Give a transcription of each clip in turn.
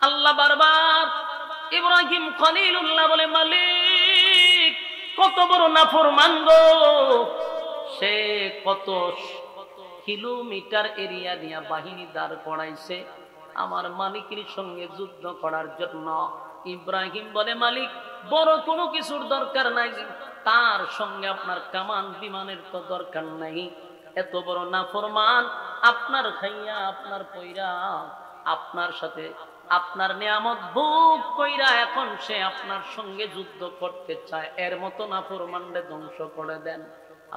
আল্লাহ বারবার ইব্রাহিম খলিলুল্লাহ বলে, মালিক কত বড় নাফরমান গো, সে কত কিলোমিটার এরিয়া নিয়ে বাহিনী দাঁড় করাইছে আমার মালিকের সঙ্গে যুদ্ধ করার জন্য। ইব্রাহিম বলে, মালিক বড় কোনো কিছুর দরকার নাই, তার সঙ্গে আপনার কামান বিমানের তো দরকার নাই। এত বড় নাফরমান, আপনার খাইয়া আপনার পয়রা আপনার সাথে আপনার নিয়ামত ভোগ কইরা এখন সে আপনার সঙ্গে যুদ্ধ করতে চায়, এর মতো নাফরমানরে ধ্বংস করে দেন।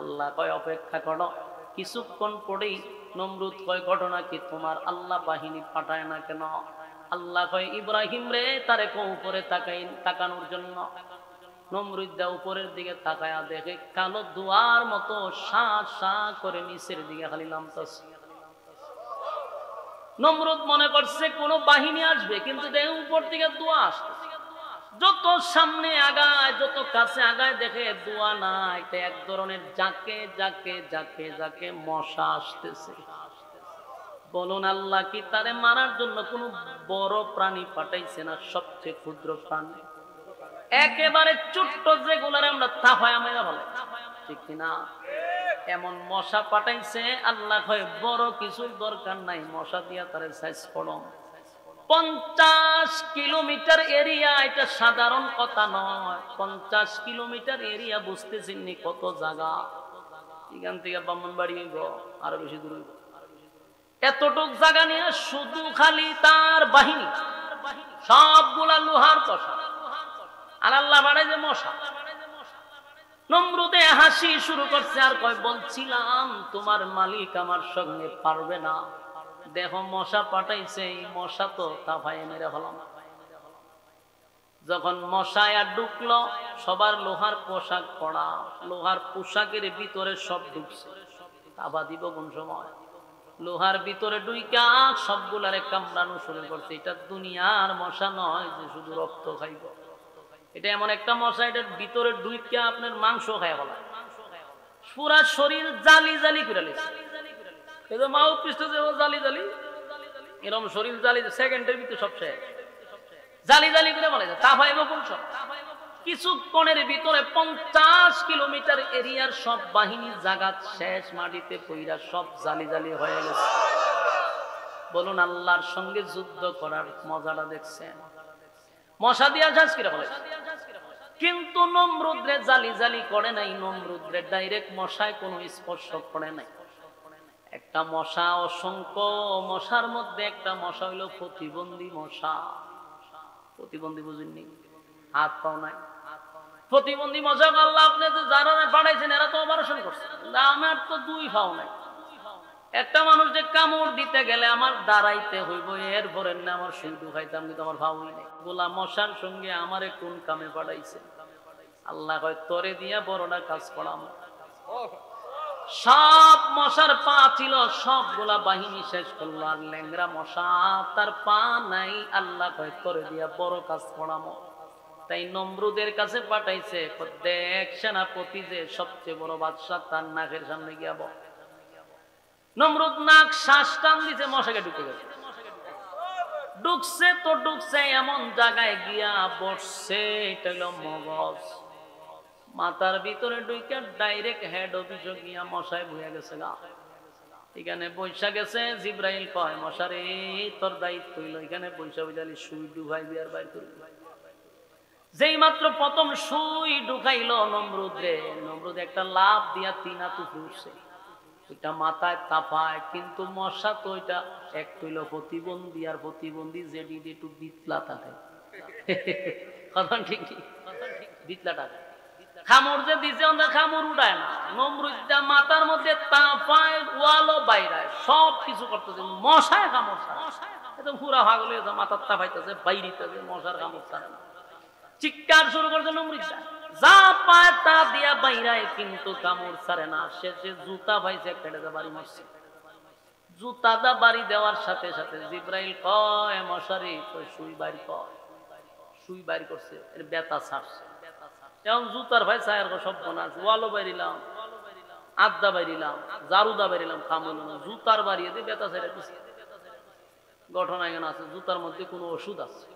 আল্লাহ কয় অপেক্ষা করো। কিছুক্ষণ পরেই নমরুদ কয়, ঘটনা কি তোমার আল্লাহ বাহিনী পাঠায় না কেন? আল্লাহ কয়, ইব্রাহিম রে তারে উপরে তাকানোর জন্য। নমরুদ দা উপরের দিকে তাকায়া দেখে কালো দুয়ার মতো সা সা করে নিচের দিকে খালি নামতাছে। নমরুদ মনে করছে কোন বাহিনী আসবে, কিন্তু দেখে উপর থেকে দোয়া আসতেছে। যত সামনে আগায়, যত কাছে আগায়, দেখে দোয়া নাই, এক ধরনের জাকে জাকে জাকে জাকে মশা আসতেছে। বলুন আল্লাহ কি তারে মারার জন্য কোন বড় প্রাণী পাঠাইছে না? সবচেয়ে ক্ষুদ্র প্রাণী, একেবারে ছোট্ট যেগুলার আমরা তাফায়া মেরা বলে, ঠিক কিনা? এমন মশা পাঠাইছে। আল্লাহ কয় বড় কিছুর দরকার নাই, মশা দিয়া তারে সাইজ করো। 50 কিলোমিটার এরিয়া, এটা সাধারণ কথা নয়। 50 কিলোমিটার এরিয়া বুঝতেছেন নি কত জায়গা? এখান থেকে ব্রাহ্মণবাড়ি আরো বেশি দূর। এতটুক জায়গা নিয়ে শুধু খালি তার বাহিনী সবগুলা লোহার কষা, আর আল্লাহ বাড়াই যে মশা। নমরুদে হাসি শুরু করছে আর কয়, বলছিলাম তোমার মালিক আমার সঙ্গে পারবে না, দেখো মশা পাঠাইছে, এই মশা তো তাফায় মেরে হলাম। যখন মশায় আর ঢুকলো, সবার লোহার পোশাক পরা, লোহার পোশাকের ভিতরে সব ঢুকছে। তাবা দিব কোন সময়? লোহার ভিতরে ঢুইকা সবগুলারে কামড়ানো শুরু করছে। এটা দুনিয়ার মশা নয় যে শুধু রক্ত খাইব, এটা এমন একটা মশা, এটার ভিতরে ঢুইকা আপনার মাংস খায় বলা, পুরা শরীর জালি জালি করে লেছে। মাউথ পিসটা যে জালি জালি, এরকম শরীর জালি, সেকেন্ডের ভিতরে সব শেষ, জালি জালি করে বলে। তাফাইব কোন সব? কিছুক্ষণের ভিতরে 50 কিলোমিটার এরিয়ার সব বাহিনী জাগাত শেষ, মাটিতে পইরা সব জালি জালি হয়ে গেছে। বলুন আল্লাহর সঙ্গে যুদ্ধ করার মজাটা দেখছেন? মশা দিয়া যাস কিরা বলে, কিন্তু নমরুদরে জালি জালি করে নাই, নমরুদরে ডাইরেক্ট মশায় কোনো স্পর্শ করে নাই। একটা মশা, অসংখ্য মশার মধ্যে একটা মশা হইল প্রতিবন্ধী মশা। প্রতিবন্ধী বুঝেননি? হাত পাও নাই, প্রতিবন্ধী মশা। আল্লাহ আপনি যারা পাঠাইছেন এরা তো অপারেশন করছে, আমার তো 2 পাও নাই। একটা মানুষ যে কামড় দিতে গেলে আমার দাঁড়াইতে হইব, এরপরে না আমার শুধু খাইতাম, কিন্তু আমার ভাবই নাই। গোলা মশার সঙ্গে আমারে কোন কামে পাঠাইছে? আল্লাহ কয় তোরে দিয়া বড়টা কাজ করাম। সব মশার পা ছিল, সবগুলা বাহিনী শেষ করলো, আর ল্যাংরা মশা তার পা নাই। আল্লাহ কয় তোরে দিয়া বড় কাজ করামো। তাই নমরুদের কাছে পাঠাইছে, দেখ সেনাপতি যে সবচেয়ে বড় বাদশা, তার নাকের সামনে গিয়া বল। নমরুদ নাক শ্বাস টান দিছে, মশাকে ঢুকে গেছে। ঢুকছে তো ঢুকছে, এমন জায়গায় গিয়া বসছে, এটা হলো মগজ। মাথার ভিতরে ঢুকে ডাইরেক্ট হেড অফিসে গিয়া মশায় বইয়া গেছে গা। এখানে বৈশা গেছে। জিব্রাইল কয়, মশারে তোর দায়িত্ব হইল এখানে বৈশা বুঝালি সুই ঢুকাইবি আর বাইর করবি। যেই মাত্র প্রথম সুই ঢুকাইলো নমরুদ রে, নমরুদ একটা লাভ দিয়া 3 হাত উঠছে। ওইটা মাথায় তাপায়, কিন্তু মশা তো ওইটা একটু হইল প্রতিবন্ধী, আর প্রতিবন্ধী যেটি একটু বিতলা থাকে। কথা ঠিক ঠিক, বিতলা থাকে। খামর যে দিছে ওদের খামর উঠায় না, নমরুদটা মাথার মধ্যে তাপায়, ওয়ালও বাইরায়, সব কিছু করতেছে, মশায় কামড় ছাড়ে। একদম পুরা ভাগল হয়েছে, মাথার তাপাইতেছে, বাইরিতেছে, মশার কামড় ছাড়ে না। চিৎকার শুরু করছে নমরুদটা, যা পায় তা দিয়া বাইরায়, কিন্তু কামড় ছাড়ে না। শেষে জুতা পাইছে, একটা বাড়ি মারছে। জুতাটা বাড়ি দেওয়ার সাথে সাথে জিব্রাইল কয়, মশারি সুই বাইর কর। সুই বাইর করছে, এর ব্যথা ছাড়ছে। এখন জুতার ভাই ছায়ের সব বোনা আছে, ওয়ালো বাইরিলাম, আড্ডা বাইরিলাম, জারুদা বাইরিলাম, কামড় জুতার বাড়িয়ে দিয়ে ব্যথা ছেড়ে দিচ্ছে। ঘটনা এখানে আছে, জুতার মধ্যে কোনো ওষুধ আছে,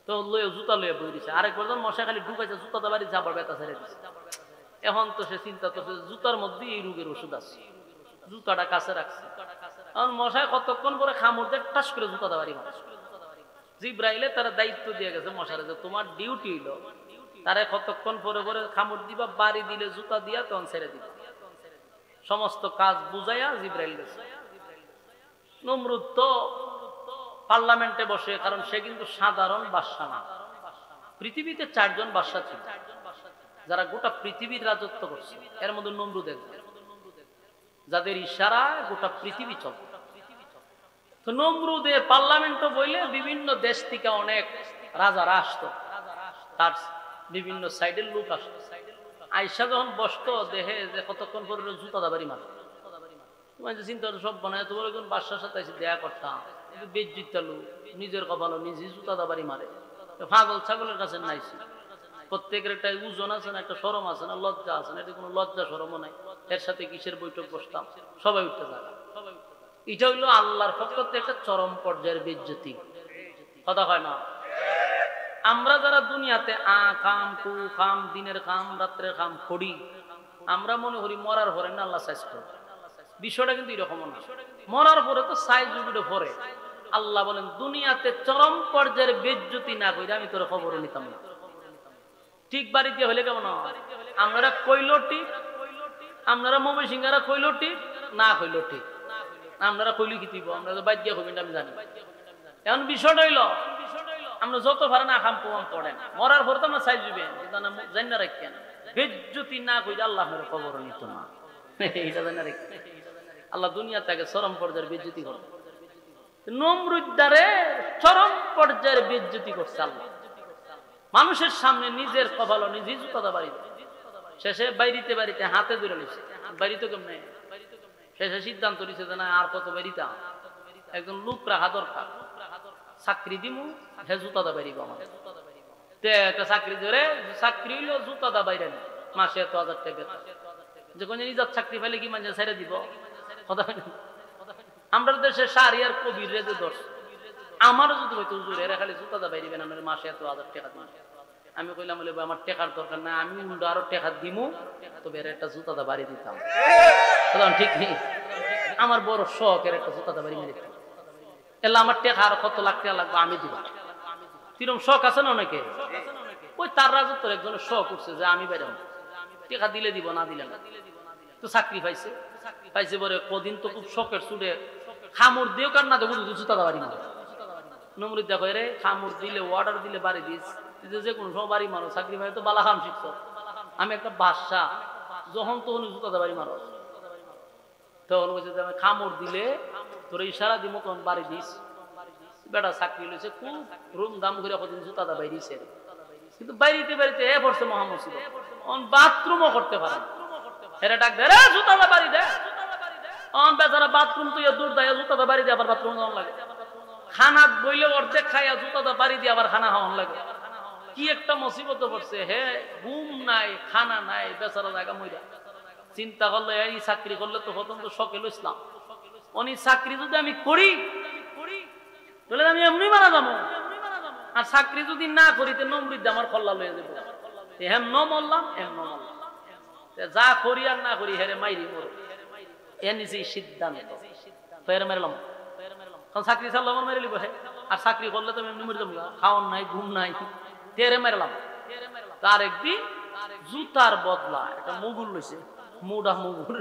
তো জুতা লয়ে বই দিছে। আরেকবার যখন মশা খালি ঢুকাইছে, জুতা বাড়ি যাবার ব্যথা ছেড়ে দিচ্ছে। এখন তো সে চিন্তা করছে জুতার মধ্যে এই রোগের ওষুধ আছে, জুতাটা কাছে রাখছে। এখন মশায় কতক্ষণ পরে খামড় দিয়ে টাস করে জুতাটা বাড়ি মারে। জিব্রাইলে তারা দায়িত্ব দিয়ে গেছে মশারে, যে তোমার ডিউটি হইলো তারা কতক্ষণ পরে পরে খামড় দিবা, বাড়ি দিলে জুতা দিয়া তখন ছেড়ে দিবা। সমস্ত কাজ বুঝাইয়া জিব্রাইল গেছে। নমরুদ তো পার্লামেন্টে বসে, কারণ সে কিন্তু সাধারণ বাদশা না, পৃথিবীতে 4 জন বাদশা ছিল যারা গোটা পৃথিবীর রাজত্ব করছে। এর মধ্যে নমরুদ একজন, যাদের ইশারায় গোটা পৃথিবী চলছে। তো নমরুদের পার্লামেন্টও বইলে বিভিন্ন দেশ থেকে অনেক রাজারা আসতো, তার বিভিন্ন সাইডের লোক আসতো। আইসা যখন বসতো দেহে যে কতক্ষণ পরে জুতা দাবারি মারে, তোমার যে চিন্তা সব বানায়, তোমার একজন বাদশার সাথে এসে দেয়া করতাম, বেজ্জিত লোক, নিজের কপালো নিজে জুতা দাবারি মারে। পাগল ছাগলের কাছে নাইছি, প্রত্যেকের একটা ওজন আছে না, একটা শরম আছে না, লজ্জা আছে না, এটা কোনো লজ্জা শরমও নাই। এর সাথে কিসের বৈঠক বসতাম, সবাই উঠতে থাকা। এটা হইলো আল্লাহর পক্ষ থেকে একটা চরম পর্যায়ের বেজ্জতি, কথা হয় না। আমরা যারা দুনিয়াতে খাম কু খাম, দিনের খাম রাত্রের খাম করি, আমরা মনে করি মরার পরে না আল্লাহ সাইজ করে। বিষয়টা কিন্তু এরকম না, মরার পরে তো সাইজ উঠে পরে। আল্লাহ বলেন দুনিয়াতে চরম পর্যায়ের বেজ্জতি না কইরা আমি তোর খবর নিতাম না। ঠিক বাড়িতে হলে কেমন আমরা কইলো ঠিক, আপনারা মমি সিংহারা কইলো ঠিক, না কইলো ঠিক, আপনারা কইলি কি দিব, আমরা তো বাইর গিয়া হইবেন আমি জানি। এখন বিষয়টা হইল আমরা যত পারেন আকাম প্রমাণ পড়েন, মরার পরে তো আমরা চাই দিবেন, জানি না রাখেন বেজ্জতি না কইলে আল্লাহ আপনার খবর নিত না, এটা জানি না রাখেন। আল্লাহ দুনিয়া থেকে চরম পর্যায়ের বেজ্জতি করে। নমরুদ্দারে চরম পর্যায়ের বেজ্জতি করছে আল্লাহ, মানুষের সামনে নিজের কপাল নিজেই জুতা বাড়ি দেয়। শেষে বাইরিতে বাড়িতে হাতে ধরে নিচ্ছে, বাড়িতে কেমনে শেষে সিদ্ধান্ত নিচ্ছে যে না আর কত বাড়িতে একজন লোক রাখা দরকার, চাকরি দিমু হে জুতা বাড়িব আমার। একটা চাকরি ধরে, চাকরি হইলো জুতা বাইরে মাসে 1,000 টাকা, যে কোনো নিজের চাকরি পাইলে কি মানে ছেড়ে দিব। আমরা দেশে সারিয়ার কবির রেজে দোষ, আমারও যদি হয়তো হুজুর এরা খালি জুতা বাইরিবেন আমার মাসে 1,000 টাকা দিন। আমি কইলাম বলে আমার টেকার দরকার না, আমি উল্টো আরো টেকা দিমু, তবে এর একটা জুতা বাড়ি দিতাম। ঠিক নেই, আমার বড় শখ এর একটা জুতা বাড়ি মেরে দিতাম, এলা আমার টেকা আরো কত লাখ টাকা লাগবে আমি দিব। কিরম শখ আছে না অনেকে, ওই তার রাজত্বের একজনের শখ উঠছে যে আমি বাইরে টেকা দিলে দিব না দিলে না। তো চাকরি পাইছে, পাইছে বলে কদিন তো খুব শখের চুড়ে খামড় দিয়েও কার না দেবো জুতা বাড়ি মারে। নমরুদ দেখো রে খামড় দিলে অর্ডার দিলে বাড়ি দিস, যে কোনো সময় বাড়ি মারো, চাকরি পাই তো বালা খাম শিখছ। আমি একটা বাদশা, যখন তখন জুতা বাড়ি মারো, তখন বলছে যে আমি খামড় দিলে তোর ইশারা দিব তখন বাড়ি দিস। বেটা চাকরি লইছে খুব রুম দাম করে কদিন জুতা বাইরিছে, কিন্তু বাইরিতে বাড়িতে এ পড়ছে মহামসিব, বাথরুমও করতে পারে এরা ডাক দে জুতা বাড়ি দে, বেচারা বাথরুম তুই দূর দেয় জুতা বাড়ি দিয়ে আবার বাথরুম যাওয়ান লাগে, খানা বইলে অর্ধেক খাইয়া জুতা বাড়ি দিয়ে আবার খানা খাওয়ান লাগে। কি একটা মুসিবত পড়ছে হে, ঘুম নাই খানা নাই, বেচারা জায়গা মইরা। চিন্তা করলে এই চাকরি করলে তো প্রথম তো শখেল ইসলাম, উনি চাকরি যদি আমি করি তাহলে আমি এমনি মারা যাবো, আর চাকরি যদি না করি তো নমরুদ আমার কল্লা লয়ে যাবো। হেম ন মরলাম এম ন মরলাম, যা করি আর না করি হেরে মাইরি মর, এ নিজে সিদ্ধান্ত ফের মেরলাম। চাকরি ছাড়লে আমার মেরে লিব, আর চাকরি করলে তো এমনি মরে যাবো, খাওয়ান নাই ঘুম নাই, তেরে মেরলাম। তার একদিন জুতার বদলা একটা মুগুর লইছে, মুডা মুগুর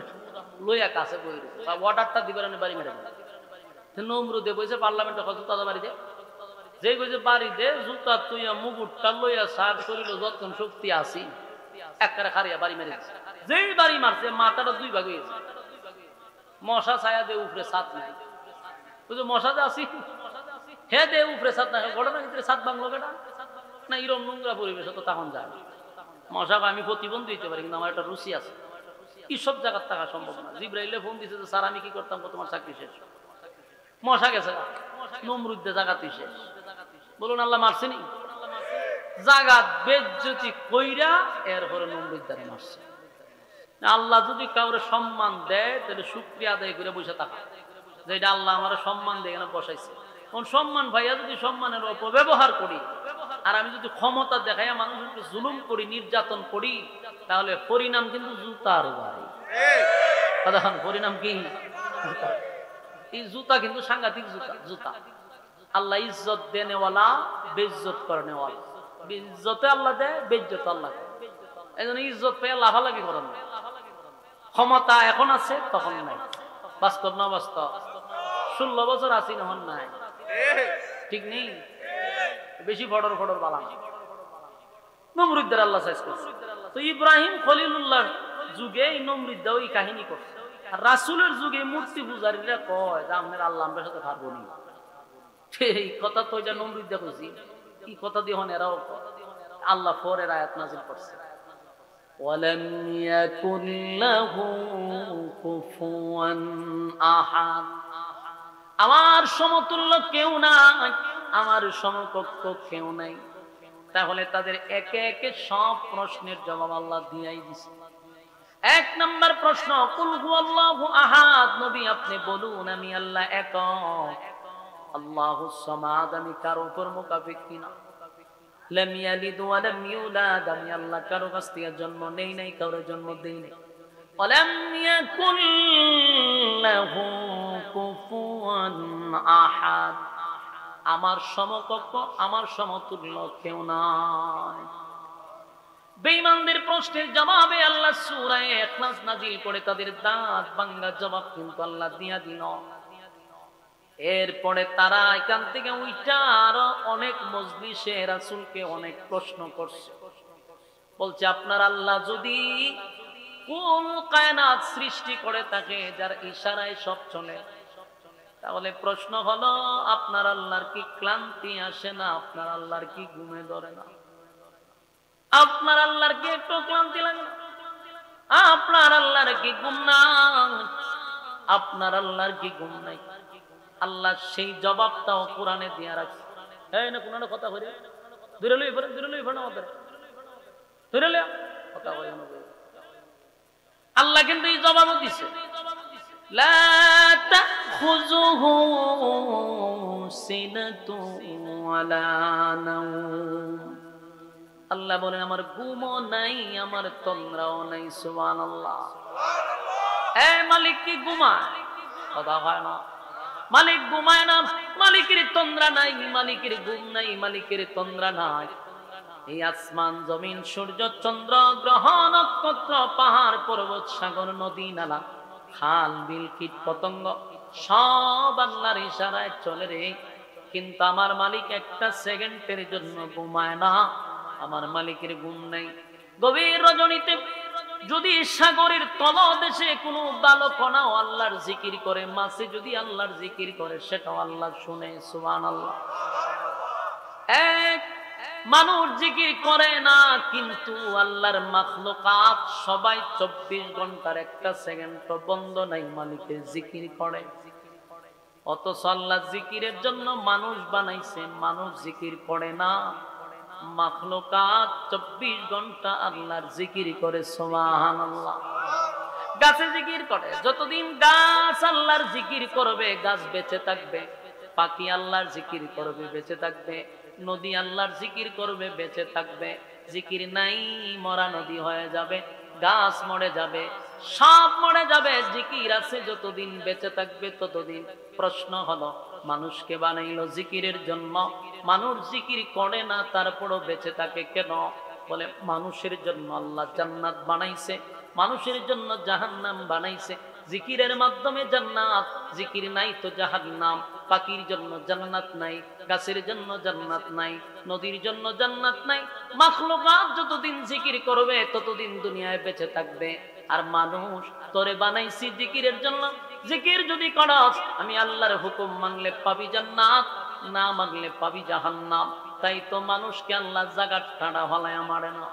লইয়া কাছে বই অর্ডারটা দিবার বাড়ি মেরে নমরুদে বইছে পার্লামেন্টে জুতা বাড়ি দে, যে কইছে বাড়ি দে জুতা তুই মুগুরটা লইয়া সার শরীর যতক্ষণ শক্তি আসি একবারে খারিয়া বাড়ি মেরে দিছে। যেই বাড়ি মারছে মাথাটা 2 ভাগ হয়েছে, মশা ছায়া দে উপরে ছাদ নাই, বুঝলো মশা যে আসি হে দে উপরে ছাদ নাই, ঘটনা ভিতরে ছাদ বাংলো বেটা না, এরকম নোংরা পরিবেশে তো তখন যায়। মশাকে আমি প্রতিবন্ধী দিতে পারি, কিন্তু আমার একটা রুচি আছে, কি সব জায়গার থাকা সম্ভব না। জিব্রাইলে ফোন দিছে যে স্যার আমি কি করতাম, তোমার চাকরি শেষ, মশা গেছে নমরুদ্দে জাগাতে শেষ। বলুন আল্লাহ মারছেনি জাগাত বেজ্জতি কইরা, এরপরে নমরুদ্দারে মারছে। আল্লাহ যদি কাউরে সম্মান দেয় তাহলে শুকরিয়া আদায় করে বসে থাকা, যে এটা আল্লাহ আমার সম্মান দিয়ে এখানে বসাইছে, সম্মান ভাইয়া যদি সম্মানের অপব্যবহার করি, আর আমি যদি ক্ষমতা দেখাইয়া মানুষকে জুলুম করি, নির্যাতন করি, তাহলে পরিণাম কিন্তু জুতার ভাই। পরিণাম কি? এই জুতা কিন্তু সাংঘাতিক জুতা। আল্লাহ ইজ্জত দেনেওয়ালা, বেইজ্জত করনেওয়ালা। ইজ্জতে আল্লাহ দেয়, বেইজ্জত আল্লাহ দেয়। এই জন্য ইজ্জত পেয়ে লাফালাফি করেন না। ক্ষমতা এখন আছে, তখন নাই। বাস্তব না বাস্তব? 16 বছর আছি, এখন নাই। ঠিক নেই? বেশি ফটর ফটর বালা না। নমরুদদের আল্লাহ শেষ করছে। তো ইব্রাহিম খলিলুল্লাহ যুগে এই নমরুদরা ওই কাহিনী করছে। আর রাসূলের যুগে মূর্তি পূজারীরা কয় যে আপনার আল্লাহ আমরা সাথে পারবো না। এই কথা তো এটা নমরুদরা কইছি, কি কথা দিয়ে হন এরাও আল্লাহ পরের আয়াত নাযিল করছে, ওয়ালাম ইয়াকুন লাহু কুফুয়ান আহাদ। আমার সমতুল্য কেউ নাই, আমার সমকক্ষ কেউ নাই। তাহলে তাদের একে একে সব প্রশ্নের জবাব আল্লাহ দিয়াই দিছে। 1 নাম্বার প্রশ্ন, কুল হুয়াল্লাহু আহাদ, নবী আপনি বলুন আমি আল্লাহ একক। আল্লাহুস সামাদ, আমি কারো উপর মুকাফিক কিনা। লাম ইয়ালিদ ওয়া লাম ইউলাদ, আমি আল্লাহ কারো কাছ থেকে জন্ম নেই নাই, কারো জন্ম দেই নাই। ওয়ালাম ইয়াকুল লাহু কুফুয়ান আহাদ, আমার সমকক্ষ, আমার সমতুল্য কেউ নাই। বেঈমানদের প্রশ্নের জবাবে আল্লাহ সূরা ইখলাস নাযিল করে তাদের দাঁত ভাঙা জবাব কিন্তু আল্লাহ দিয়া দিল। এরপরে তারা এখান থেকে উইটা আরো অনেক মজলিসে রাসূলকে অনেক প্রশ্ন করছে। বলছে আপনার আল্লাহ যদি কুল কায়নাত সৃষ্টি করে থাকে, যার ইশারায় সব চলে, তাহলে প্রশ্ন হলো আপনার আল্লাহর কি ক্লান্তি আসে না? আপনার আল্লাহর কি ঘুমে ধরে না? আপনার আল্লাহর কি একটু ক্লান্তি লাগে না? আপনার আল্লাহর কি ঘুম নাই? আপনার আল্লাহর কি ঘুম নাই? আল্লাহ সেই জবাবটাও কোরআনে দিয়া রাখছে। এই না কোন কথা কইরে দূরে লই ফের আমাদের ধরে লিয়া কথা কই না। আল্লাহ কিন্তু এই জবাবও দিছে, লা তাখুযুহু সিনাতু ওয়ালা নাওম। আল্লাহ বলেন আমার ঘুমও নাই, আমার তন্দ্রাও নাই। সুবহানাল্লাহ। এই মালিক কি ঘুমায়? কথা হয় না। মালিক ঘুমায় না, মালিকের তন্দ্রা নাই, মালিকের ঘুম নাই, মালিকের তন্দ্রা নাই। এই আসমান জমিন সূর্য চন্দ্র গ্রহ নক্ষত্র পাহাড় পর্বত সাগর নদী নালা খাল বিল কীট পতঙ্গ সব আল্লাহর ইশারায় চলে রে। কিন্তু আমার মালিক একটা সেকেন্ডের জন্য ঘুমায় না, আমার মালিকের ঘুম নাই। গভীর রজনীতে যদি সাগরের তলদেশে কোনো বালকনাও আল্লাহর জিকির করে, মাছে যদি আল্লাহর জিকির করে, সেটাও আল্লাহ শুনে। সুবহানাল্লাহ। এক মানুষ জিকির করে না, কিন্তু আল্লাহর মাখলুকাত সবাই 24 ঘন্টার একটা সেকেন্ড বন্ধ নাই মালিকের জিকির করে। অথচ আল্লাহ জিকিরের জন্য মানুষ বানাইছে, মানুষ জিকির করে না। মাখলুকাত 24 ঘন্টা আল্লাহর জিকির করে। সুবহানাল্লাহ। গাছে জিকির করে, যতদিন গাছ আল্লাহর জিকির করবে গাছ বেঁচে থাকবে। পাখি আল্লাহর জিকির করবে, বেঁচে থাকবে। নদী আল্লাহর জিকির করবে, বেঁচে থাকবে। জিকির নাই, মরা নদী হয়ে যাবে, গাছ মরে যাবে, সব মরে যাবে। জিকির আছে যতদিন বেঁচে থাকবে ততদিন। প্রশ্ন হলো মানুষকে বানাইলো জিকিরের জন্য, মানুষ জিকির করে না তারপরও বেঁচে থাকে কেন? বলে মানুষের জন্য আল্লাহ জান্নাত বানাইছে, মানুষের জন্য জাহান্নাম বানাইছে। জিকিরের মাধ্যমে জান্নাত, জিকির নাই তো জাহান্নাম। পাখির জন্য জান্নাত নাই, গাছের জন্য জান্নাত নাই, নদীর জন্য জান্নাত নাই। মাখলুকাত যতদিন জিকির করবে ততদিন দুনিয়ায় বেঁচে থাকবে। আর মানুষ তোরে বানাইছি জিকিরের জন্য, জিকির যদি করস আমি আল্লাহর হুকুম মানলে পাবি জান্নাত, না মানলে পাবি জাহান্নাম। তাই তো মানুষকে আল্লাহ জাগাত ঠাড়া হলায় মারে না।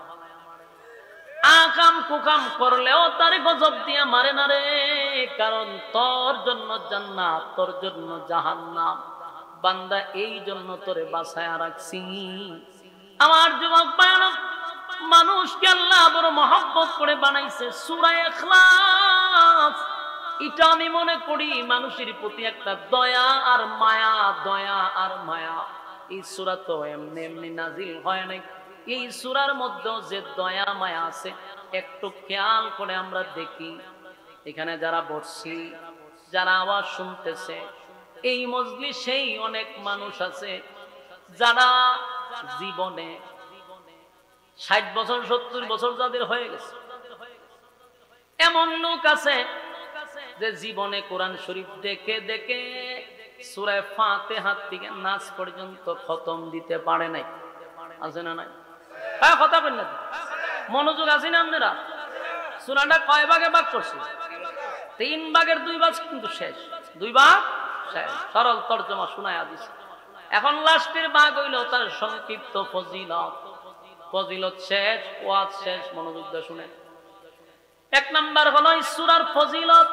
আকাম কুকাম করলেও তার গজব দিয়া মারে না রে, কারণ তোর জন্য জান্নাত, তোর জন্য জাহান্নাম। বান্দা এই জন্য তোরে বাঁচায়া রাখছি। আমার যুবক ভাইরা, মানুষকে আল্লাহ বড় মহব্বত করে বানাইছে। সূরা ইখলাস এটা আমি মনে করি মানুষের প্রতি একটা দয়া আর মায়া, দয়া আর মায়া। এই সূরা তো এমনি এমনি নাজিল হয় নাই। এই সূরার মধ্যে যে দয়া মায়া আছে একটু খেয়াল করে আমরা দেখি। এখানে যারা বসছি, যারা আওয়াজ শুনতেছে, এই মজলিসেই অনেক মানুষ আছে যারা জীবনে 60 বছর 70 বছর যাদের হয়ে গেছে। এমন লোক আছে যে জীবনে কোরআন শরীফ দেখে দেখে সূরা ফাতিহা থেকে নাস পর্যন্ত খতম দিতে পারে নাই। আছে না নাই? হ্যাঁ, কথা বলেন না, মনোযোগ আছে না আপনারা? সূরাটা কয় ভাগে ভাগ করছে? 3 ভাগের 2 ভাগ কিন্তু শেষ, 2 ভাগ শেষ। সরল তরজমা শোনায়া দিছে। এখন লাস্টের ভাগ হইল তার সংক্ষিপ্ত ফজিলত। ফজিলত শেষ, ওয়াজ শেষ। মনোযোগ দিয়ে শুনেন। 1 নাম্বার হলো এই সূরার ফজিলত,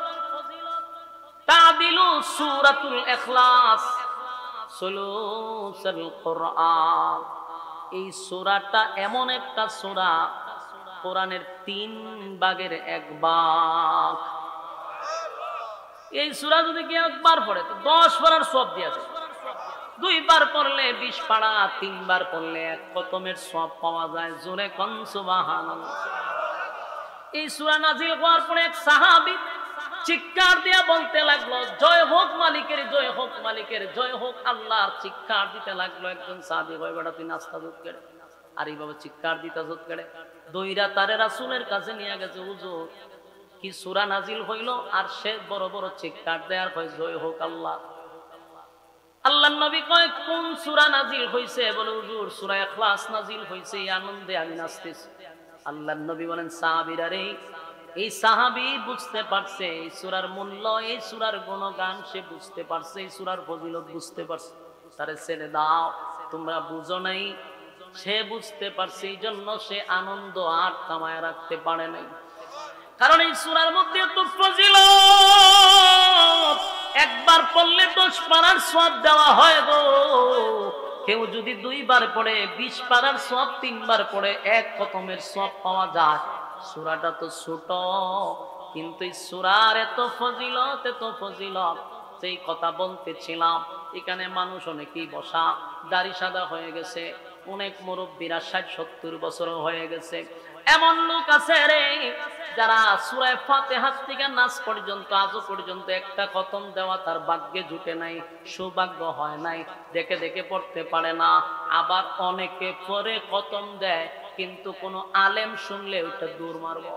তাদিলু সূরাতুল ইখলাস সুলুসুল কোরআন। এই সূরাটা এমন একটা সূরা, কোরআনের 3 ভাগের 1 ভাগ। এই সূরা যদি কেউ একবার পড়ে তো 10 পারার সওয়াব দিয়ে আছে। 2 বার পড়লে 20 পারা, 3 বার পড়লে 1 খতমের সওয়াব পাওয়া যায়। জোরে কোন সুবহানাল্লাহ। এই সূরা নাজিল হওয়ার পরে এক সাহাবী চিৎকার দিয়া বলতে লাগলো, জয় হোক মালিকের, জয় হোক মালিকের, জয় হোক আল্লাহর। চিৎকার দিতে লাগলো। একজন সাহাবী কয়, বেটা তুই নাস্তা দুধ কেড়ে, আর এইভাবে চিৎকার দিতে দুধ কেড়ে দইরা তারে রাসূলের কাছে নিয়ে গেছে। হুজুর, কি সূরা নাজিল হইল? আর সে বড় বড় চিৎকার দেয় আর কয়, জয় হোক আল্লাহ। আল্লাহর নবী কয়, কোন সূরা নাজিল হইছে? বলে, হুজুর সূরা ইখলাস নাজিল হইছে। এই আনন্দে আমি নাচতেছি। আল্লাহর নবী বলেন, সাহাবীরা রে, এই সাহাবী বুঝতে পারছে এই সূরার মূল্য, এই সূরার গুণগান সে বুঝতে পারছে, এই সূরার ফজিলত বুঝতে পারছে। তারে ছেড়ে দাও, তোমরা বুঝো নাই। সে বুঝতে পারছে, এই জন্য সে আনন্দ আর কামায় রাখতে পারে নাই। কারণ এই সূরার মধ্যে এত ফজিলত, একবার পড়লে 10 পারার সওয়াব দেওয়া হয় গো। কেউ যদি 2 বার পড়ে 20 পারার সওয়াব, 3 বার পড়ে 1 খতমের সওয়াব পাওয়া যায়। সূরাটা তো ছোট, কিন্তু এই সূরার এত ফজিলত, এত ফজিলত। সেই কথা বলতেছিলাম, এখানে মানুষ অনেকেই বসা, দাড়ি সাদা হয়ে গেছে, অনেক মুরব্বীরা 60-70 বছর হয়ে গেছে। এমন লোক আছে রে যারা সূরা ফাতিহা থেকে নাস পর্যন্ত আজও পর্যন্ত একটা খতম দেওয়া তার ভাগ্যে জুটে নাই, সৌভাগ্য হয় নাই, দেখে দেখে পড়তে পারে না। আবার অনেকে পরে খতম দেয়, কিন্তু কোনো আলেম শুনলে ওইটা দূর মারব।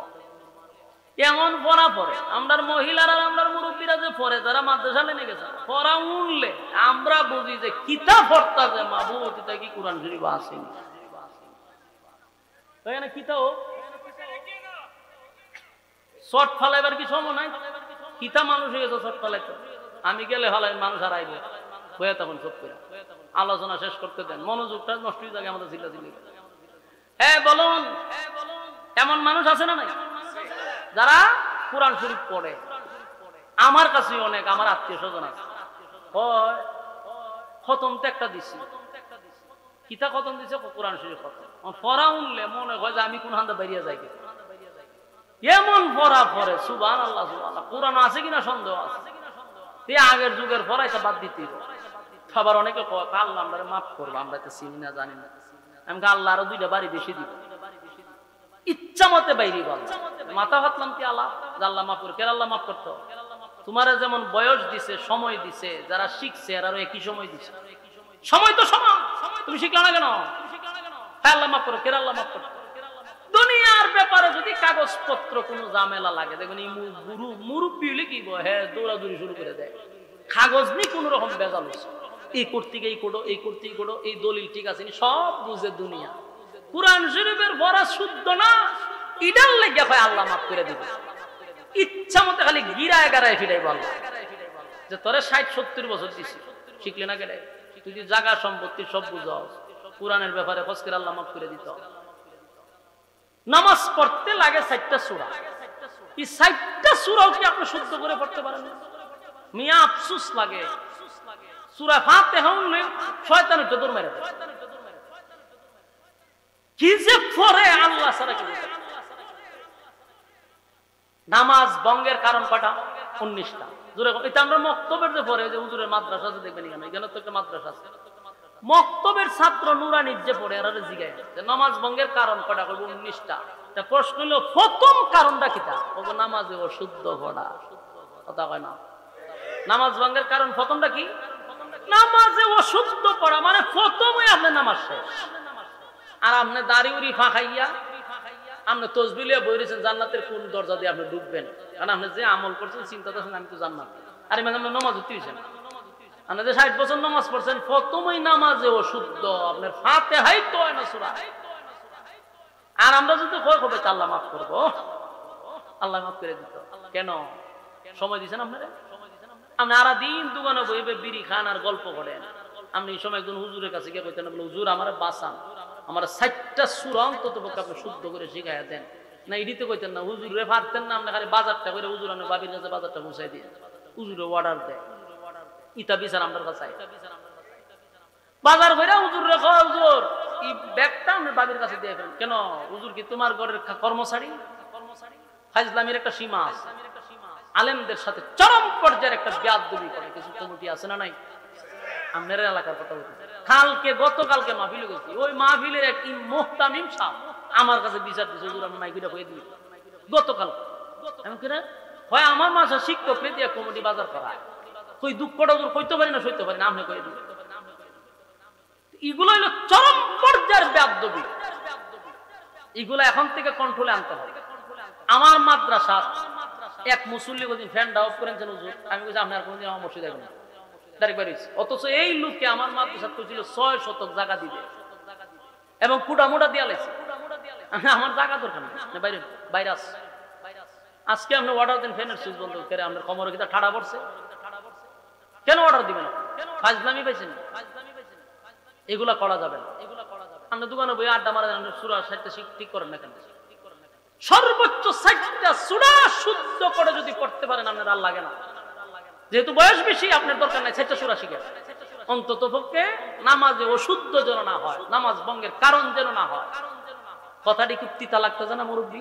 এমন পড়া পড়ে আমরা মহিলারা, আমরা মুরব্বীরা যে পড়ে, যারা মাদ্রাসা লেনে গেছে, পড়া উনলে আমরা বুঝি যে কিতাব পড়তাছে মাহবুব, এটা কি কোরআন শরীফ আসেনি? এখানে কিতাব শর্ট ফালাইবার কি সময় নাই? কিতা মানুষ হয়ে গেছে শর্ট ফালাইতে। আমি গেলে হালাই মানুষ আর আইবে বইয়া, তখন চুপ করে আলোচনা শেষ করতে দেন, মনোযোগটা নষ্ট হয়ে যায় আমাদের চিল্লা চিল্লি। হ্যাঁ বলুন, এমন মানুষ আছে না নাই যারা কোরআন শরীফ পড়ে? আমার কাছে অনেক, আমার আত্মীয় স্বজন আছে, খতম তো একটা দিছি। কিতা খতম দিছে? কোরআন শরীফ খতম। পড়া উনলে মনে হয় যে আমি কোন হান্দা বেরিয়ে যাই। এমন পড়া পড়ে, সুবহানাল্লাহ সুবহানাল্লাহ। কোরআন আছে কিনা সন্দেহ আছে। এই আগের যুগের পড়া এটা বাদ দিতে হবে। আবার অনেকে কয়, আল্লাহ আমরা মাফ করবো, আমরা তো চিনি না, জানি না। আমি আল্লাহ আরো 2টা বাড়ি বেশি দিব, ইচ্ছা মতে বাইরে বল। মাথা হাতলাম কি আল্লাহ, আল্লাহ মাফ করে। আল্লাহ মাফ করতো? তোমার যেমন বয়স দিছে, সময় দিছে, যারা শিখছে আর একই সময় দিছে। সময় তো সমান, তুমি শিখলে না কেন? হ্যাঁ আল্লাহ মাফ করো, আল্লাহ মাফ করতো। দুনিয়ার ব্যাপারে যদি কাগজপত্র কোনো ঝামেলা লাগে, দেখবেন এই মুরব্বী হলে কি হ্যাঁ দৌড়াদৌড়ি শুরু করে দেয়। কাগজ নিয়ে কোন রকম বেজাল হচ্ছে, এই করতে গিয়ে এই করো, এই করতেই করো, এই দলিল ঠিক আছে, সব বুঝে দুনিয়া। কোরআন শরীফের ভরা শুদ্ধ না, ইডাল লেগে হয় আল্লাহ মাফ করে দিবে। ইচ্ছা মতো খালি গিরায় গারায় ফিরাই বল যে তোরে 60-70 বছর দিছি, শিখলে না কেটে? তুই যদি জায়গা সম্পত্তি সব বুঝাও, কোরআনের ব্যাপারে ফসকের আল্লাহ মাফ করে দিত। নামাজ পড়তে লাগে 4টা সূরা, এই 4টা সূরাও কি আপনি শুদ্ধ করে পড়তে পারেন? মিয়া আফসোস লাগে। সূরা ফাতিহা হলে শয়তানের চদর মেরে দেয়। কি যে পড়ে আল্লাহ ছাড়া কেউ জানে না। নামাজ ভঙ্গের কারণ কটা? 19টা। এটা আমরা মক্তবের যে পড়ে, যে হুজুরের মাদ্রাসা আছে দেখবেন এখানে, এখানে তো একটা মাদ্রাসা আছে, মক্তবের ছাত্র নুরানির যে পড়ে এরা জিগায় যে নামাজ ভঙ্গের কারণ কটা, করবো 19টা। প্রশ্ন হলো প্রথম কারণটা কিটা? বলবো নামাজে অশুদ্ধ পড়া। কথা কয় না? নামাজ ভঙ্গের কারণ প্রথমটা কি? নামাজে অশুদ্ধ পড়া, মানে প্রথমে আপনার নামাজ শেষ। আর আপনি দাড়ি উড়ি ফাঁকাইয়া আপনি তসবিহ লিয়ে বই রয়েছেন জান্নাতের কোন দরজা দিয়ে আপনি ঢুকবেন, কারণ আপনি যে আমল করছেন চিন্তা করছেন আমি তো জান্নাত, আর মানে আপনি নামাজ উঠতেছেন, আপনি যে 60 বছর নামাজ পড়ছেন প্রথমেই নামাজে অশুদ্ধ, আপনার ফাতিহাই তো হয় না সূরা। আর আমরা যদি কই কবে আল্লাহ মাফ করবো, আল্লাহ মাফ করে দিত, কেন সময় দিয়েছেন আপনারা? আপনি আরা দিন দোকানে বইবে বিড়ি খান আর গল্প করেন। আপনি এই সময় একজন হুজুরের কাছে গিয়ে কইতেন, হুজুর আমার বাঁচান, আমার 60টা সূরা অন্তত পক্ষে আপনি শুদ্ধ করে শিখাইয়া দেন। না এডিতে কইতেন না, হুজুরে পারতেন না, আপনি খালি বাজারটা করে হুজুর আপনি বাবির কাছে বাজারটা পৌঁছাই দিয়ে হুজুরে অর্ডার দেয়, ইটা বিচার আমার কাছে বাজার করে হুজুর রেখো, হুজুর এই ব্যাগটা আপনি বাবির কাছে দিয়ে ফেলেন। কেন হুজুর কি তোমার ঘরের কর্মচারী? ফাজলামির একটা সীমা আছে, আলেমদের সাথে চরম পর্যায়ের একটা বেয়াদবি করে কিছু কমিটি আছে না নাই? আপনার এলাকার কথা বলছি, গতকালকে মাহফিলে গেছি, ওই মাহফিলের এক মুহতামিম সাহেব আমার কাছে বিচার দিচ্ছে, হুজুর আমি মাইকিটা হয়ে দিই গতকাল। আমি কিনা হয় আমার মাসে শিক্ষক দিয়ে কমিটি বাজার করা, কই দুঃখটা হুজুর কইতে পারি না, সইতে পারি না, আপনি কয়ে দিই। এগুলো হলো চরম পর্যায়ের বেয়াদবি, এগুলো এখন থেকে কন্ট্রোলে আনতে হবে। আমার মাদ্রাসা এক মুসল্লি কোনদিন ফ্যানটা অফ করেছেন হুজুর, আমি বলছি আপনি আর কোনদিন আমার মসজিদে যাবেন না, অথচ এই লোককে আমার মাদ্রাসা করেছিল 6 শতক জায়গা দিবে এবং কুড়া মোটা দিয়া লাইছে, আমার জায়গা দরকার নেই, বাইরে বাইরে আস। আজকে আপনি অর্ডার দেন ফ্যানের সুইচ বন্ধ করে, আপনার কোমরে কিটা ঠাড়া পড়ছে, কেন অর্ডার দিবেন? ফাজলামি পাইছেন, এগুলা করা যাবে না। আপনি দোকানে বই আড্ডা মারা যান, সূরা 60টা ঠিক করেন না কেন? সর্বোচ্চ 60টা সূরা শুদ্ধ করে যদি পড়তে পারেন আপনার আর লাগে না, যেহেতু বয়স বেশি আপনার দরকার নাই 60টা সূরা শিখে, অন্তত পক্ষে নামাজে অশুদ্ধ যেন না হয়, নামাজ ভঙ্গের কারণ যেন না হয়। কথাটি খুব তিতা লাগতেছে না মুরব্বী?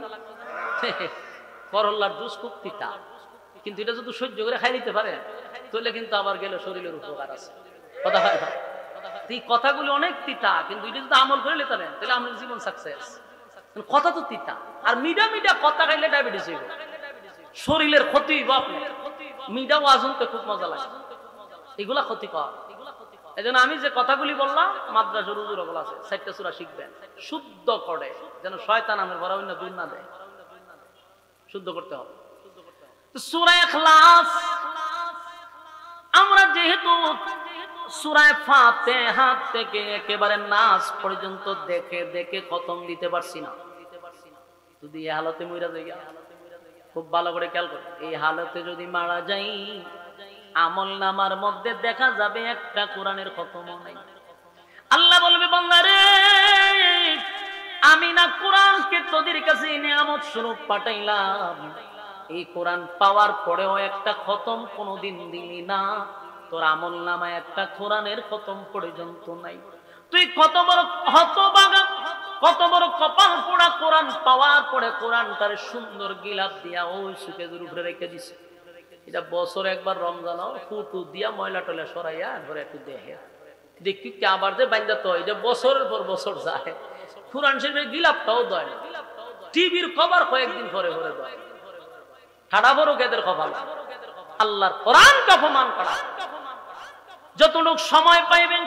করল্লার জুস খুব তিতা, কিন্তু এটা যদি সহ্য করে খাই নিতে পারে তাহলে কিন্তু আবার গেলে শরীরের উপকার আছে। কথা হয় না? এই কথাগুলি অনেক তিতা, কিন্তু এটা যদি আমল করে নিতে পারেন তাহলে আমাদের জীবন সাকসেস। কথা তো তিতা, আর মিডা মিডা কথা খাইলে ডায়াবেটিস হইব, শরীরের ক্ষতি হইব। আপনি মিডা ওয়াজন তো খুব মজা লাগে, এগুলা ক্ষতিকর। এই জন্য আমি যে কথাগুলি বললাম মাদ্রাসার হুজুর বলা আছে 60টা সূরা শিখবেন শুদ্ধ করে, যেন শয়তান আমার বড় অন্য দূর না দেয়, শুদ্ধ করতে হবে। সূরা ইখলাস আমরা যেহেতু সূরা ফাতিহা থেকে একেবারে নাস পর্যন্ত দেখে দেখে খতম দিতে পারছি না, যদি এই হালতে মইরা যাই, খুব ভালো করে খেয়াল করো, এই হালতে যদি মারা যাই আমল নামার মধ্যে দেখা যাবে একটা কোরআনের খতমও নাই। আল্লাহ বলবে বান্দা রে, আমি না কোরআনকে তোদের কাছে নিয়ামত স্বরূপ পাঠাইলাম, এই কোরআন পাওয়ার পরেও একটা খতম কোনোদিন দিলি না, তোর আমল নামায় একটা কোরআনের খতম পর্যন্ত নাই। তুই কত বড় হতভাগা, কত বড় কপাল পোড়া, কোরআন পাওয়ার পরে কোরআনটার সুন্দর গিলাপ দিয়া ওই সুকেজের উপরে রেখে দিছে। এটা বছর একবার রমজান ফুটু দিয়া ময়লা টয়লা সরাইয়া ধরে একটু দেখে দেখি আবার যে বাইন্দা তো এটা বছরের পর বছর যায়, কোরআন শরীফের গিলাপটাও দেয় না, টিভির কভার কয়েকদিন পরে পরে দেয়, ঠাডা বড় গেদের কপাল। আল্লাহর কোরআনকে অপমান করা। যতটুকু সময় পাইবেন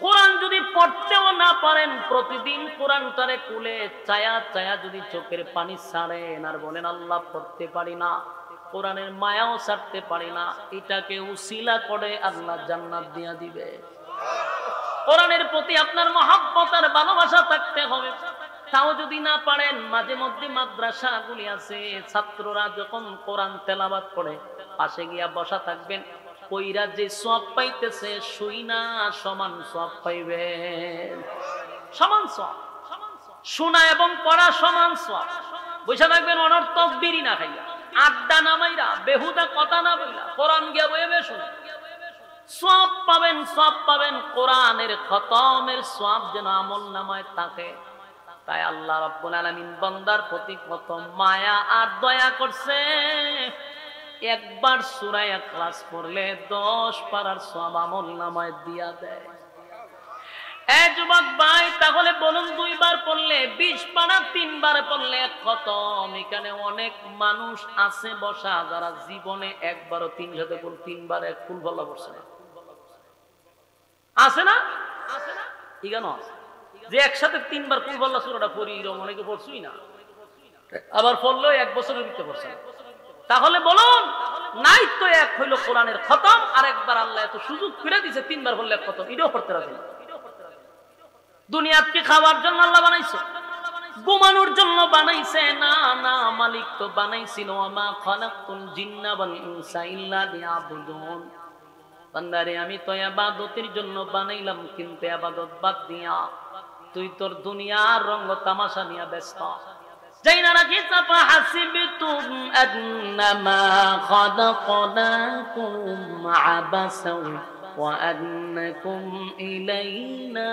কোরআন যদি পড়তেও না পারেন, প্রতিদিন কোরআনটারে কুলে চায়া চায়া যদি চোখের পানি ছাড়েন আর বলেন আল্লাহ পড়তে পারি না, কোরআনের মায়াও ছাড়তে পারি না, এটাকে উসিলা করে আল্লাহ জান্নাত দিয়া দিবে। কোরআনের প্রতি আপনার মহব্বত আর ভালোবাসা থাকতে হবে। তাও যদি না পারেন, মাঝে মধ্যে মাদ্রাসাগুলি আছে, ছাত্ররা যখন কোরআন তেলাওয়াত করে পাশে গিয়া বসা থাকবেন, কইরা যে সওয়াব পাইতেছে শুইনা সমান সওয়াব পাইবেন, সমান সওয়াব। শোনা এবং পড়া সমান সওয়াব। বসে থাকবেন অনর্থক বিড়ি না খাইয়া, আড্ডা না মাইরা, বেহুদা কথা না বইলা, কোরআন গিয়া বইবে শুনে সওয়াব পাবেন, সওয়াব পাবেন। কোরআনের খতমের সওয়াব যেন আমল নামায় থাকে। তাই আল্লাহ রাব্বুল আলামিন বান্দার প্রতি কত মায়া আর দয়া করছে। একবার সূরা ইখলাস পড়লে 10 পারার সওয়াব আমলনামায় দিয়া দেয়। এই যুবক ভাই, তাহলে বলুন 2 বার পড়লে 20 পারা, 3 বার পড়লে খতম। এখানে অনেক মানুষ আছে বসা যারা জীবনে একবারও 3 বার এক ফুল বলা পড়ছে না। আছে না? কি কেন আছে? যে একসাথে 3 বার কুল বল্লা সূরাটা পড়ি এরকম অনেকে পড়ছই না, আবার পড়লেও 1 বছরের ভিতরে পড়ছে না। তাহলে বলুন, নাই তো এক হইল কোরআনের খতম, আর একবার আল্লাহ এত সুযোগ করে দিয়েছে 3 বার বললে খতম, এটাও পড়তে রাজি না। দুনিয়াকে খাওয়ার জন্য আল্লাহ বানাইছে, ঘুমানোর জন্য বানাইছে না? না, মালিক তো বানাইছিল ওয়ামা খালাকতুল জিন্না ওয়াল ইনসা ইল্লা লিয়াবুদুন। বান্দারে আমি তো ইবাদতের জন্য বানাইলাম, কিন্তু ইবাদত বাদ দিয়া তুই তোর দুনিয়ার রঙ্গ তামাশা নিয়ে ব্যস্ত। যাই না রাখি চাপা হাসিবতুম আন্নামা খালাকনাকুম আবাসাও ওয়া আন্নাকুম ইলাইনা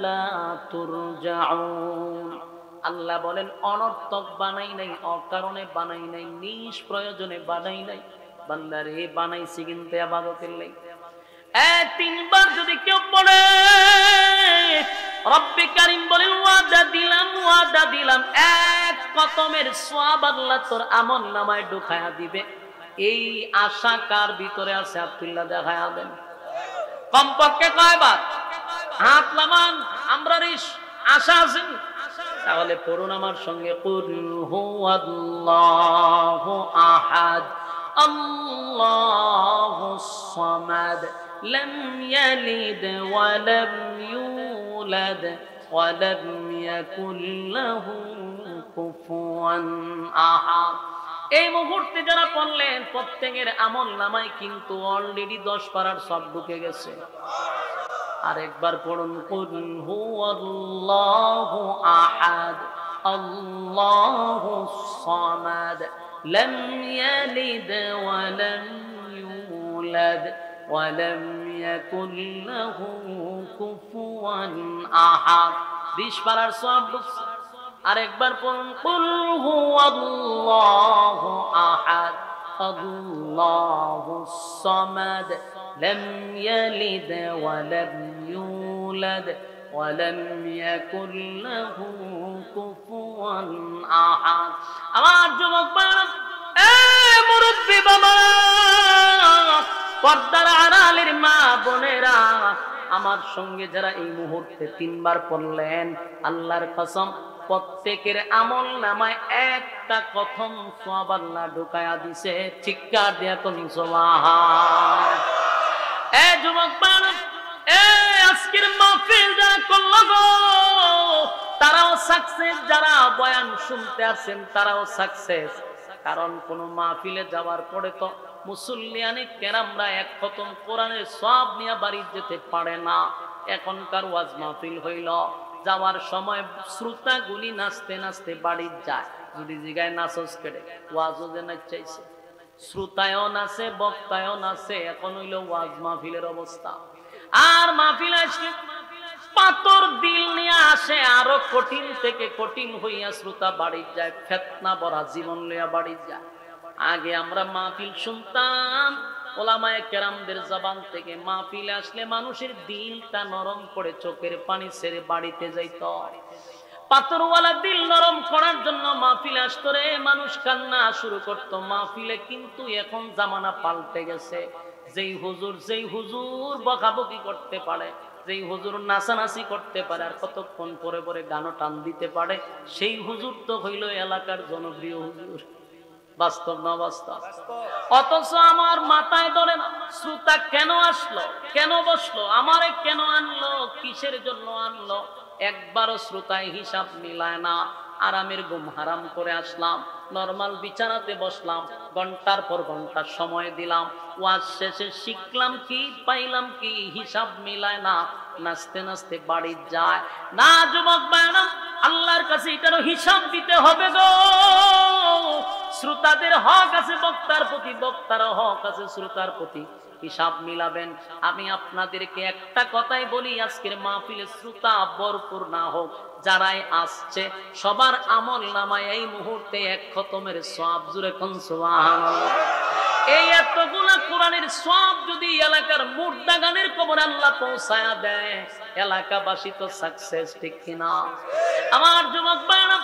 লা তুরজাউন। আল্লাহ বলেন অনর্থক বানাই নাই, অকারণে বানাই নাই, নিষ্প্রয়োজনে বানাই নাই। বান্দারে বানাইছি কিন্তু ইবাদতের লাগি। 3 বার যদি কেউ পড়ে, রব্বে কারীম বলেন ওয়াদা দিলাম এক কতমের সওয়াব আল্লাহ তোর আমলনামায় ঢুকায়া দিবে। এই আশা কার ভিতরে আছে? আব্দুল্লাহ দেখায়া দেন কমপক্ষে কয়বার? হাত নামান, আমরা আশা আছে। তাহলে পড়ুন আমার সঙ্গে, কুল হুয়াল্লাহু আহাদ আল্লাহুস সামাদ লাম ইয়ালিদ ওয়া লাম ইউলাদ ওয়া লাম ইয়াকুল লাহু কুফুয়ান আহাদ। এই মুহূর্তে যারা পড়লেন প্রত্যেকের আমলনামায় কিন্তু অলরেডি 10 পারার সব ঢুকে গেছে। আরেকবার পড়ুন, কুল হুয়াল্লাহু আহাদ আল্লাহুস সামাদ লাম ইয়ালিদ ওয়া লাম ইউলাদ ওয়া লাম ইয়াকুল লাহু কুফুয়ান আহাদ। 20 পারার সব ঢুকছে। আরেকবার পড়ুন, কুল হুয়াল্লাহু আহাদ আল্লাহুস সামাদ লাম ইয়ালিদ ওয়া লাম ইউলাদ ওয়া লাম ইয়াকুল লাহু কুফুয়ান আহাদ। আমার যুবক বাবা, মুরব্বি বাবা, পর্দার আড়ালের মা বোনেরা, আমার সঙ্গে যারা এই মুহূর্তে 3 বার পড়লেন, আল্লাহর কসম প্রত্যেকের আমলনামায় একটা কথম সওয়াব আল্লাহ ঢুকায়া দিছে। চিৎকার দিয়া কোন সুবহান। যুবক বাবা, আজকের মাহফিল যারা করলো গো, তারাও সাকসেস। যারা বয়ান শুনতে আসেন তারাও সাকসেস। কারণ কোন মাহফিলে যাওয়ার পরে তো মুসল্লিয়ানে কেরামরা এক খতম কোরআনের সওয়াব নিয়ে বাড়ি যেতে পারে না। এখনকার ওয়াজ মাহফিল হইল, যাওয়ার সময় শ্রোতাগুলি নাচতে নাচতে বাড়ি যায়। যদি জিগায় নাচস কেড়ে, ওয়াজও যে নাচাইছে, শ্রোতায়ও নাচে, বক্তায়ও নাচে। এখন হইল ওয়াজ মাহফিলের অবস্থা। আর মাহফিল আসলে পাথর দিল নিয়ে আসে, আরো কঠিন থেকে কঠিন হইয়া শ্রোতা বাড়ি যায়, ফেতনা ভরা জীবন লইয়া বাড়ি যায়। আগে আমরা মাহফিল শুনতাম ওলামায়ে কেরামদের জবান থেকে। মাহফিলে আসলে মানুষের দিলটা নরম করে চোখের পানি ছেড়ে বাড়িতে যাইত। পাথরওয়ালা দিল নরম করার জন্য মাহফিলে আসতো রে, মানুষ কান্না শুরু করত মাহফিলে। কিন্তু এখন জামানা পাল্টে গেছে। যেই হুজুর বকাবকি করতে পারে, যেই হুজুর নাচানাচি করতে পারে, আর কতক্ষণ পরে পরে গানও টান দিতে পারে, সেই হুজুর তো হইল এলাকার জনপ্রিয় হুজুর। বাস্তব না বাস্তব? অথচ আমার মাথায় ধরে না, শ্রোতা কেন আসলো, কেন বসলো, আমারে কেন আনলো, কিসের জন্য আনলো? একবারও শ্রোতায় হিসাব মিলায় না। আরামের ঘুম হারাম করে আসলাম, নরমাল বিছানাতে বসলাম, ঘন্টার পর ঘন্টা সময় দিলাম, ওয়াজ শেষে শিখলাম কি, পাইলাম কি, হিসাব মিলায় না। নাচতে নাচতে বাড়ি যায় না। যুবক ভাইরা, আল্লাহর কাছে এটারও হিসাব দিতে হবে গো। শ্রোতাদের হক আছে বক্তার প্রতি, বক্তারও হক আছে শ্রোতার প্রতি। হিসাব মিলাবেন। আমি আপনাদেরকে একটা কথাই বলি, আজকের মাহফিলের শ্রোতা ভরপুর না হোক, যারাই আসছে সবার আমল নামায় এই মুহূর্তে এক খতমের সওয়াব, জুরে কোন সুবহানাল্লাহ। এই এতগুলা কোরআনের সওয়াব যদি এলাকার মুর্দাগানের কবরে আল্লাহ পৌঁছায়া দেয়, এলাকাবাসী তো সাকসেস, ঠিক কিনা? আমার যুবক ভাইরা,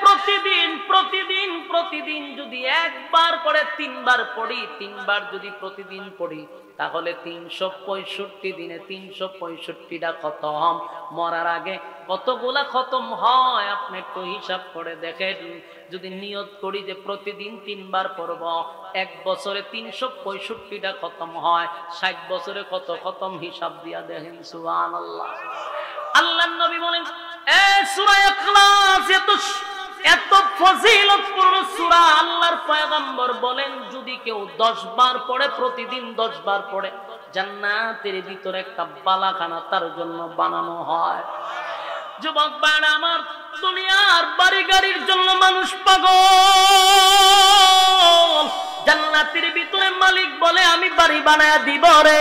প্রতিদিন প্রতিদিন প্রতিদিন যদি একবার করে 3 বার পড়ি, 3 বার যদি প্রতিদিন পড়ি, তাহলে 365 দিনে 365টা খতম। মরার আগে কতগুলা খতম হয় আপনি একটু হিসাব করে দেখেন। যদি নিয়ত করি যে প্রতিদিন 3 বার পড়ব, 1 বছরে 365টা খতম হয়, 60 বছরে কত খতম হিসাব দিয়া দেখেন। সুবহানাল্লাহ। আল্লাহর নবী বলেন, সূরা ইখলাস এত ফজিলতপূর্ণ সূরা, আল্লাহর পয়গম্বর বলেন যদি কেউ 10 বার পড়ে, প্রতিদিন 10 বার পড়ে, জান্নাতের ভিতরে একটা বালাখানা তার জন্য বানানো হয়। যুবক ভাইরা আমার, দুনিয়ার বাড়ি গাড়ির জন্য মানুষ পাগল, জান্নাতের ভিতরে মালিক বলে আমি বাড়ি বানায়া দিব রে,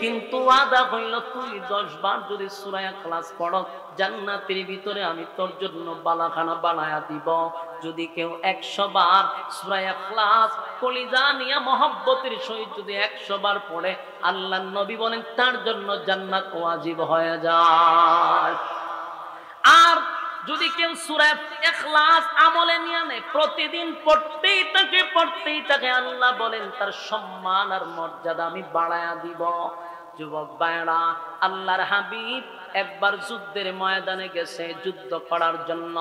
কিন্তু ওয়াদা হইল তুই 10 বার যদি সূরা ইখলাস পড়ো, জান্নাতের ভিতরে আমি তোর জন্য বালাখানা বানায়া দিব। যদি কেউ 100 বার সূরা ইখলাস কলিজা নিয়া মহব্বতের সহিত যদি 100 বার পড়ে, আল্লাহর নবী বলেন তার জন্য জান্নাত ওয়াজিব হয়ে যায়। আর যদি কেউ সূরা ইখলাস আমলে নিয়ে নেয়, প্রতিদিন পড়তেই থাকে, আল্লাহ বলেন তার সম্মান আর মর্যাদা আমি বাড়ায়া দিব। যুবক ভাইরা, আল্লাহর হাবিব একবার যুদ্ধের ময়দানে গেছে যুদ্ধ করার জন্য,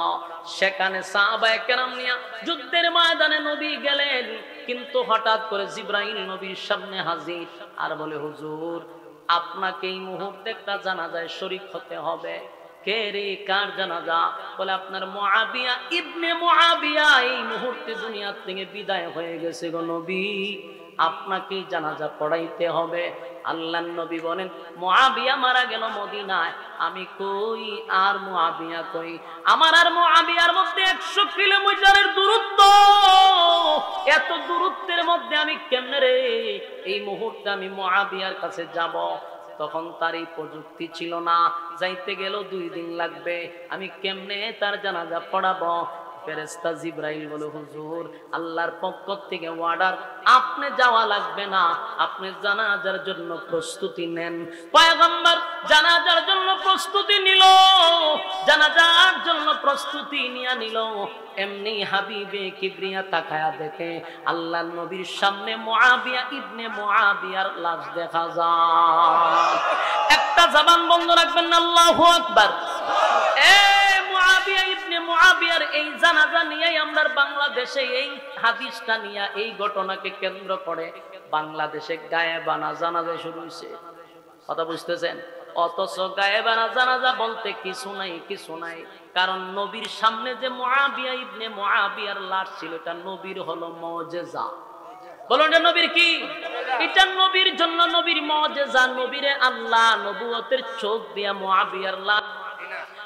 সেখানে সাহাবায়ে কেরাম নিয়ে যুদ্ধের ময়দানে নবী গেলেন, কিন্তু হঠাৎ করে জিবরাইল নবীর সামনে হাজির আর বলে, হুজুর আপনাকে এই মুহূর্তে একটা জানাজায় শরীক হতে হবে। কে রে, কার জানাজা? বলে আপনার মুআবিয়া ইবনে মুআবিয়া এই মুহূর্তে দুনিয়া থেকে বিদায় হয়ে গেছে গো নবী, আপনাকে জানাজা পড়াইতে হবে। আল্লাহর নবী বলেন, মুআবিয়া মারা গেল মদিনায়, আমি কই আর মুআবিয়া কই? আমার আর মুআবিয়ার মধ্যে 100 কিলোমিটারের দূরত্ব, এত দূরত্বের মধ্যে আমি কেমনে রে এই মুহূর্তে আমি মুআবিয়ার কাছে যাব? তখন তার এই প্রযুক্তি ছিল না, যাইতে গেল 2 দিন লাগবে, আমি কেমনে তার জানাজা পড়াবো? ফেরেশতা জিবরাইল বলে, হুজুর আল্লাহর পক্ষ থেকে অর্ডার, আপনি যাওয়া লাগবে না, আপনি জানাজার জন্য প্রস্তুতি নেন। পয়গম্বর জানাজার জন্য প্রস্তুতি নিল, জানাজার জন্য প্রস্তুতি নিল। এমনি হাবিবে কিবরিয়া তাকায়া দেখে আল্লাহর নবীর সামনে মুআবিয়া ইবনে মুআবিয়ার লাশ দেখা যায়। একটা জবান বন্ধ রাখবেন না, আল্লাহু আকবার। মুআবিয়া ইবনে মুআবিয়ার এই জানাজা নিয়ে আমরা বাংলাদেশে এই হাদিসটা নিয়ে, এই ঘটনাকে কেন্দ্র করে বাংলাদেশে গায়েবানা জানাজা শুরু হয়েছে। কথা বুঝতেছেন? অথচ গায়েবানা জানাজা বলতে কিছু নাই, কারণ নবীর সামনে যে মুআবিয়া ইবনে মুআবিয়ার লাশ ছিল, এটা নবীর হলো মুজিজা। বলুন এটা নবীর কি? এটা নবীর জন্য নবীর মুজিজা। নবীরে আল্লাহ নবুয়তের চোখ দিয়া মুআবিয়ার লাশ,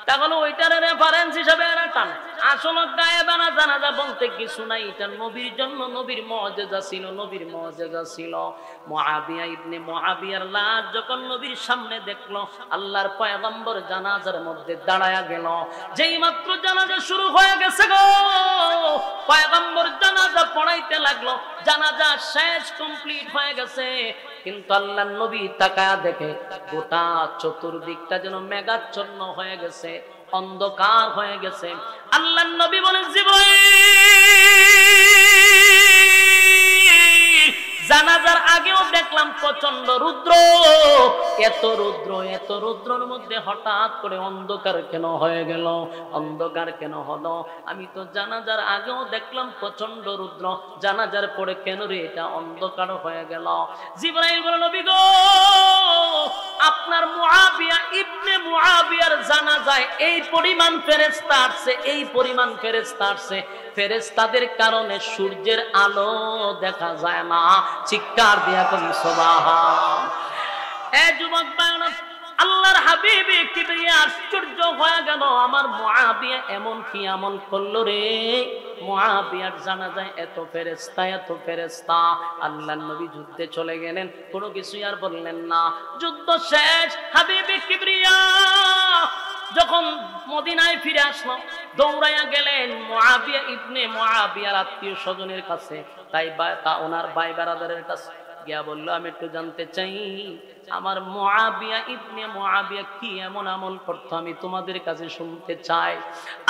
তাহলে ওইটার রেফারেন্স হিসেবে এরা টানে। আসলে গায়েবানা জানাজা বলতে কিছু নাই, এটা নবীর জন্য নবীর মুজিজা ছিল, নবীর মুজিজা ছিল। মুআবিয়া ইবনে মুআবিয়ার লাশ যখন নবীর সামনে দেখলো, আল্লাহর পয়গম্বর জানাজার মধ্যে দাঁড়ায়া গেল। যেই মাত্র জানাজা শুরু হয়ে গেছে গো, পয়গম্বর জানাজা পড়াইতে লাগলো, জানাজা শেষ, কমপ্লিট হয়ে গেছে, কিন্তু আল্লাহর নবী তাকায়া দেখে গোটা চতুর্দিকটা যেন মেঘাচ্ছন্ন হয়ে গেছে, অন্ধকার হয়ে গেছে। আল্লাহর নবী বলেন, জিবরাইল, জানাজার আগেও দেখলাম প্রচন্ড রুদ্র, এত রুদ্রের মধ্যে হঠাৎ করে অন্ধকার কেন হয়ে গেল? অন্ধকার কেন হলো? আমি তো জানাজার আগেও দেখলাম প্রচন্ড রুদ্র, জানাজার পরে কেন রে এটা অন্ধকার হয়ে গেল? জিবরাইল বলেন, নবী গো, আপনার মুআবিয়া ইবনে মুআবিয়ার জানাজায় এই পরিমাণ ফেরেশতা আসছে, এই পরিমাণ ফেরেশতা আসছে, ফেরেশতাদের কারণে সূর্যের আলো দেখা যায় না। চিৎকার দিয়া করি সুবহান। যুবক বাংলা, আল্লাহর হাবিবে কিবরিয়া আশ্চর্য হয়ে গেল, আমার মুআবিয়া এমন কি আমল করলো রে? মুআবিয়ার জানাজায় এত ফেরেশতা। আল্লাহর নবী যুদ্ধে চলে গেলেন, কোনো কিছুই আর বললেন না। যুদ্ধ শেষ, হাবিবে কিবরিয়া যখন মদিনায় ফিরে আসলো, দৌড়াইয়া গেলেন মুআবিয়া ইবনে মুআবিয়ার আত্মীয় স্বজনের কাছে, তাই ওনার ভাই বারাদারের কাছে গিয়া বলল, আমি একটু জানতে চাই আমার মুআবিয়া ইবনে মুআবিয়া কি এমন আমল করতো, আমি তোমাদের কাছে শুনতে চাই।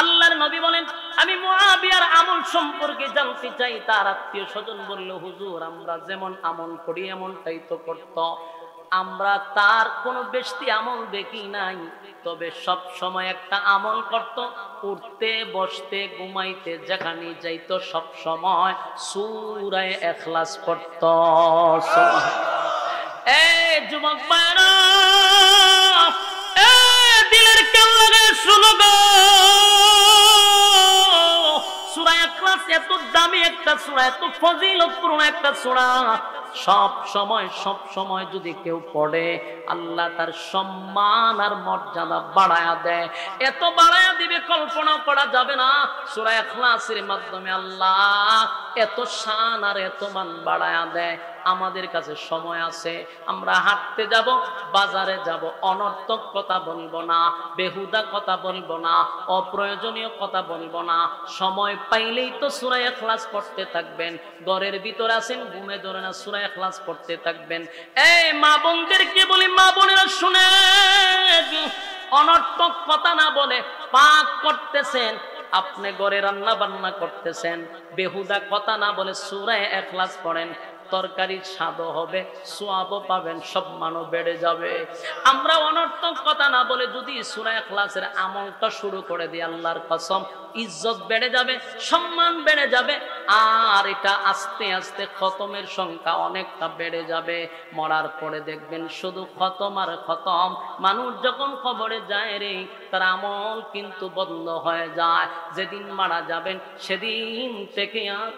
আল্লাহর নবী বলেন, আমি মুআবিয়ার আমল সম্পর্কে জানতে চাই। তার আত্মীয় স্বজন বলল, হুজুর আমরা যেমন আমল করি এমনটাই তো করতো, আমরা তার কোনো বেশি আমল দেখি নাই, তবে সব সময় একটা আমল করত, উঠতে বসতে ঘুমাইতে যেখানে যাইতো সব সময় সূরা ইখলাস পড়ত। এই যুবক ভাইরা, দিলের কান লাগায় শুনো গো, সূরা ইখলাস এত দামি একটা সূরা, এত ফজিলতপূর্ণ একটা সূরা। সব সময় যদি কেউ পড়ে, আল্লাহ তার সম্মান আর মর্যাদা বাড়ায়া দেয়, এত বাড়ায়া দিবে কল্পনা করা যাবে না। সূরা ইখলাসের মাধ্যমে আল্লাহ এত শান আর এত মান বাড়ায়া দেয়। আমাদের কাছে সময় আছে, আমরা হাঁটতে যাব, বাজারে যাব, অনর্থক কথা বলবো না, বেহুদা কথা বলবো না, অপ্রয়োজনীয় কথা বলবো না। সময় পাইলেই তো সূরা ইখলাস পড়তে থাকবেন। ঘরের ভিতর আছেন, ঘুমে ধরে না, সূরা ইখলাস পড়তে থাকবেন। এই মা বোনদেরকে বলি, মা বোনেরা শুনেন, অনর্থক কথা না বলে, পাক করতেছেন আপনি, ঘরে রান্না বান্না করতেছেন, বেহুদা কথা না বলে সূরা ইখলাস পড়েন, তরকারির স্বাদও হবে, সোয়াবও পাবেন, সম্মানও বেড়ে যাবে। আমরা অনর্থক কথা না বলে যদি সূরা ইখলাসের আমলটা শুরু করে দিই, আল্লাহর কসম ইজ্জত বেড়ে যাবে, সম্মান বেড়ে যাবে, আর এটা আস্তে আস্তে খতমের সংখ্যা অনেকটা বেড়ে যাবে। মরার পরে দেখবেন শুধু খতম আর খতম। মানুষ যখন কবরে যায় রে, তার আমল কিন্তু বন্ধ হয়ে যায়। যেদিন মারা যাবেন সেদিন থেকে আর